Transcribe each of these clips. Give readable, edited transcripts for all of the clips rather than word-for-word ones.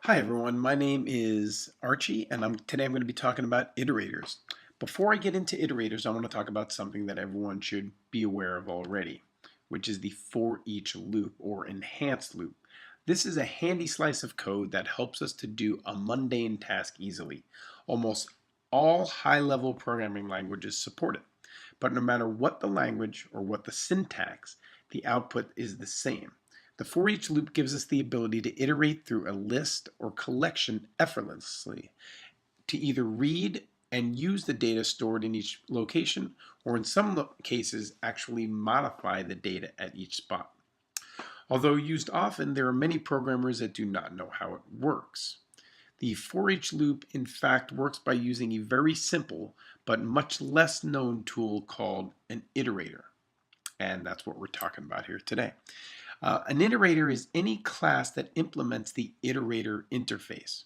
Hi everyone, my name is Archie and today I'm going to be talking about iterators. Before I get into iterators, I want to talk about something that everyone should be aware of already, which is the for each loop or enhanced loop. This is a handy slice of code that helps us to do a mundane task easily. Almost all high-level programming languages support it, but no matter what the language or what the syntax, the output is the same. The for each loop gives us the ability to iterate through a list or collection effortlessly, to either read and use the data stored in each location, or in some cases, actually modify the data at each spot. Although used often, there are many programmers that do not know how it works. The for each loop, in fact, works by using a very simple but much less known tool called an iterator. And that's what we're talking about here today. An iterator is any class that implements the iterator interface.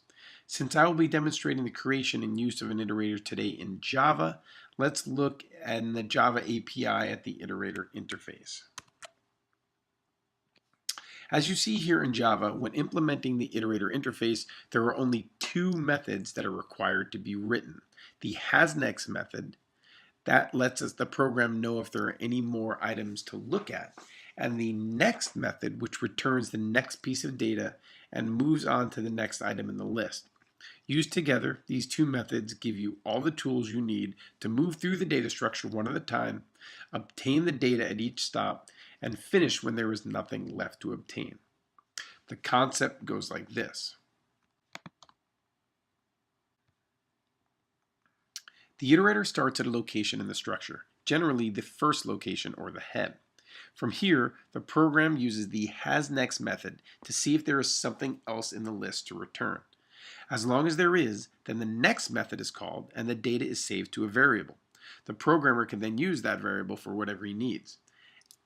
Since I will be demonstrating the creation and use of an iterator today in Java, let's look in the Java API at the iterator interface. As you see here in Java, when implementing the iterator interface, there are only two methods that are required to be written. The hasNext method, that lets us the program know if there are any more items to look at. And the next method, which returns the next piece of data and moves on to the next item in the list. Used together, these two methods give you all the tools you need to move through the data structure one at a time, obtain the data at each stop, and finish when there is nothing left to obtain. The concept goes like this. The iterator starts at a location in the structure, generally the first location or the head. From here, the program uses the hasNext method to see if there is something else in the list to return. As long as there is, then the next method is called and the data is saved to a variable. The programmer can then use that variable for whatever he needs.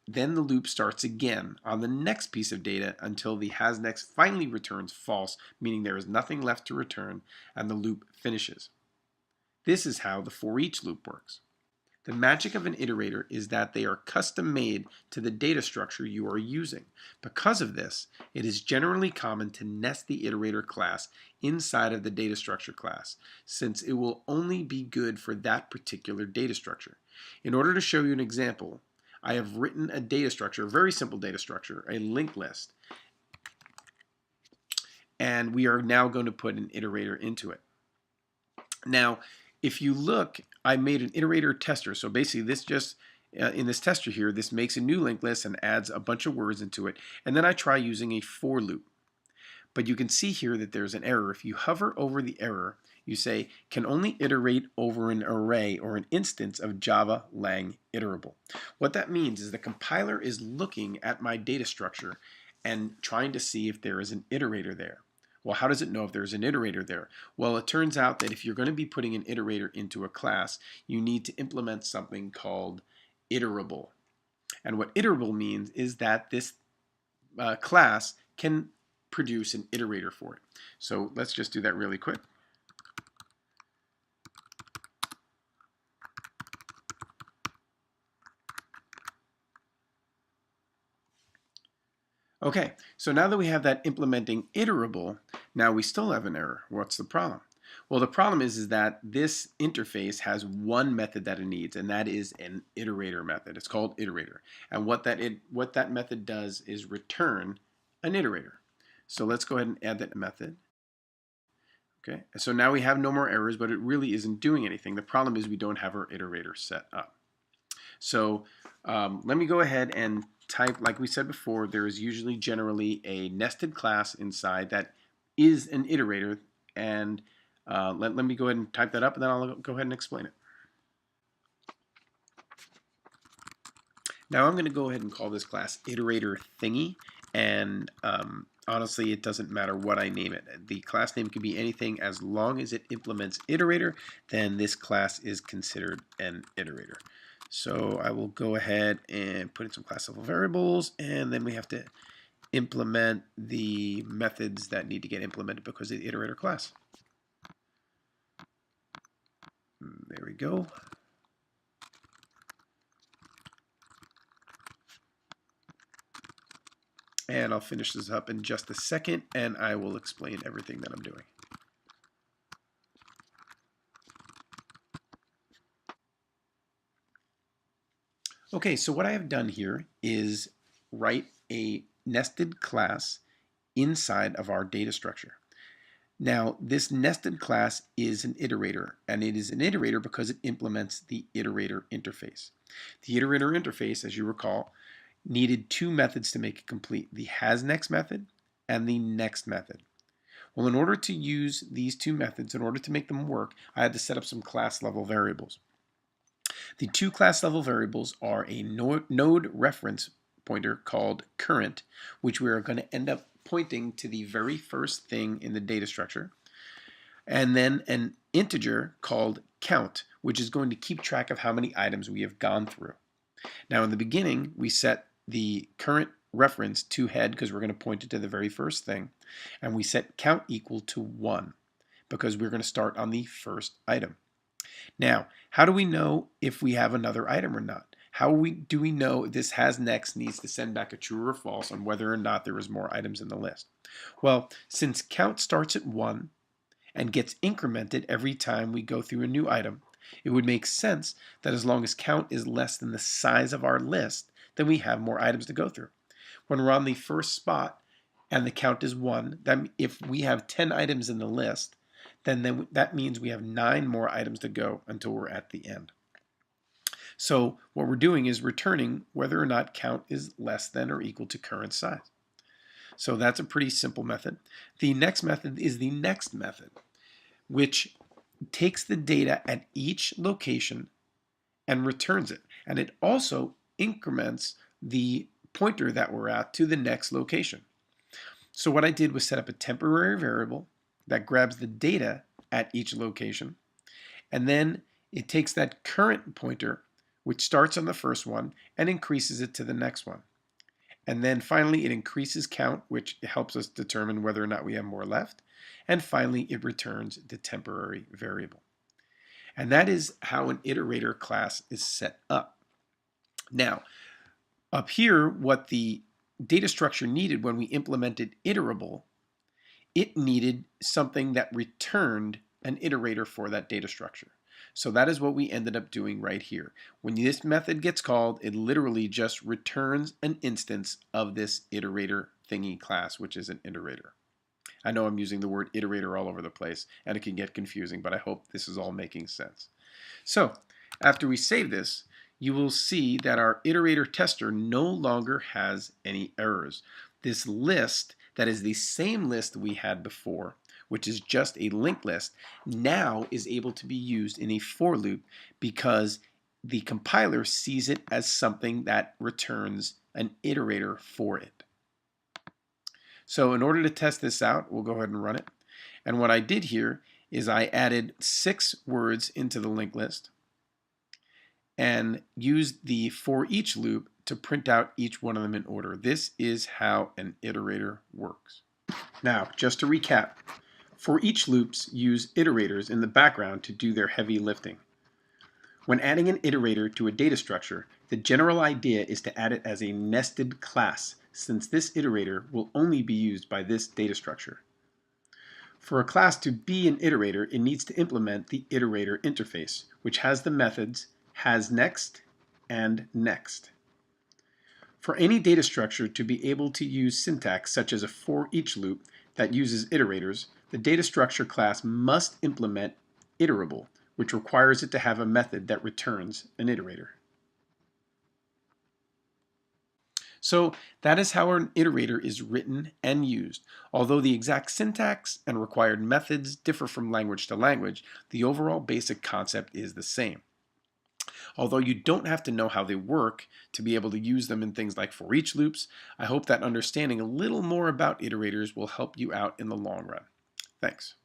Then the loop starts again on the next piece of data until the hasNext finally returns false, meaning there is nothing left to return, and the loop finishes. This is how the for each loop works. The magic of an iterator is that they are custom made to the data structure you are using. Because of this, it is generally common to nest the iterator class inside of the data structure class, since it will only be good for that particular data structure. In order to show you an example, I have written a data structure, a very simple data structure, a linked list, and we are now going to put an iterator into it. Now, if you look, I made an iterator tester. So basically this just, in this tester here, this makes a new linked list and adds a bunch of words into it. And then I try using a for loop. But you can see here that there's an error. If you hover over the error, you say, can only iterate over an array or an instance of Java lang iterable. What that means is the compiler is looking at my data structure and trying to see if there is an iterator there. Well, how does it know if there's an iterator there? Well, it turns out that if you're going to be putting an iterator into a class, you need to implement something called iterable. And what iterable means is that this class can produce an iterator for it. So let's just do that really quick. Okay, so now that we have that implementing iterable, now we still have an error. What's the problem? Well, the problem is that this interface has one method that it needs, and that is an iterator method. It's called iterator. And what that method does is return an iterator. So let's go ahead and add that method. Okay, so now we have no more errors, but it really isn't doing anything. The problem is we don't have our iterator set up. So let me go ahead and type, like we said before, there is usually generally a nested class inside that is an iterator. And let me go ahead and type that up, and then I'll go ahead and explain it. Now I'm going to go ahead and call this class iterator thingy. And honestly, it doesn't matter what I name it. The class name can be anything as long as it implements iterator, then this class is considered an iterator. So I will go ahead and put in some class level variables, and then we have to implement the methods that need to get implemented because of the iterator class. There we go. And I'll finish this up in just a second, and I will explain everything that I'm doing. Okay, so what I have done here is write a nested class inside of our data structure. Now, this nested class is an iterator, and it is an iterator because it implements the iterator interface. The iterator interface, as you recall, needed two methods to make it complete, the hasNext method and the next method. Well, in order to use these two methods, in order to make them work, I had to set up some class level variables. The two class level variables are a node reference pointer called current, which we are going to end up pointing to the very first thing in the data structure, and then an integer called count, which is going to keep track of how many items we have gone through. Now in the beginning, we set the current reference to head because we're going to point it to the very first thing, and we set count equal to 1 because we're going to start on the first item. Now, how do we know if we have another item or not? Do we know if this hasNext needs to send back a true or false on whether or not there is more items in the list? Well, since count starts at 1 and gets incremented every time we go through a new item, it would make sense that as long as count is less than the size of our list, then we have more items to go through. When we're on the first spot and the count is 1, then if we have 10 items in the list, then that means we have 9 more items to go until we're at the end. So what we're doing is returning whether or not count is less than or equal to current size. So that's a pretty simple method. The next method is the next method, which takes the data at each location and returns it. And it also increments the pointer that we're at to the next location. So what I did was set up a temporary variable that grabs the data at each location, and then it takes that current pointer, which starts on the first one, and increases it to the next one. And then finally it increases count, which helps us determine whether or not we have more left. And finally it returns the temporary variable. And that is how an iterator class is set up. Now, up here, what the data structure needed when we implemented iterable, it needed something that returned an iterator for that data structure. So that is what we ended up doing right here. When this method gets called, it literally just returns an instance of this iterator thingy class, which is an iterator. I know I'm using the word iterator all over the place, and it can get confusing, but I hope this is all making sense. So after we save this, you will see that our iterator tester no longer has any errors. This list, that is the same list we had before, which is just a linked list, now is able to be used in a for loop because the compiler sees it as something that returns an iterator for it. So in order to test this out, we'll go ahead and run it. And what I did here is I added 6 words into the linked list and used the for each loop to print out each one of them in order. This is how an iterator works. Now, just to recap, for each loops use iterators in the background to do their heavy lifting. When adding an iterator to a data structure, the general idea is to add it as a nested class, since this iterator will only be used by this data structure. For a class to be an iterator, it needs to implement the iterator interface, which has the methods hasNext and next. For any data structure to be able to use syntax such as a for each loop that uses iterators, the data structure class must implement iterable, which requires it to have a method that returns an iterator. So that is how an iterator is written and used. Although the exact syntax and required methods differ from language to language, the overall basic concept is the same. Although you don't have to know how they work to be able to use them in things like for each loops, I hope that understanding a little more about iterators will help you out in the long run. Thanks.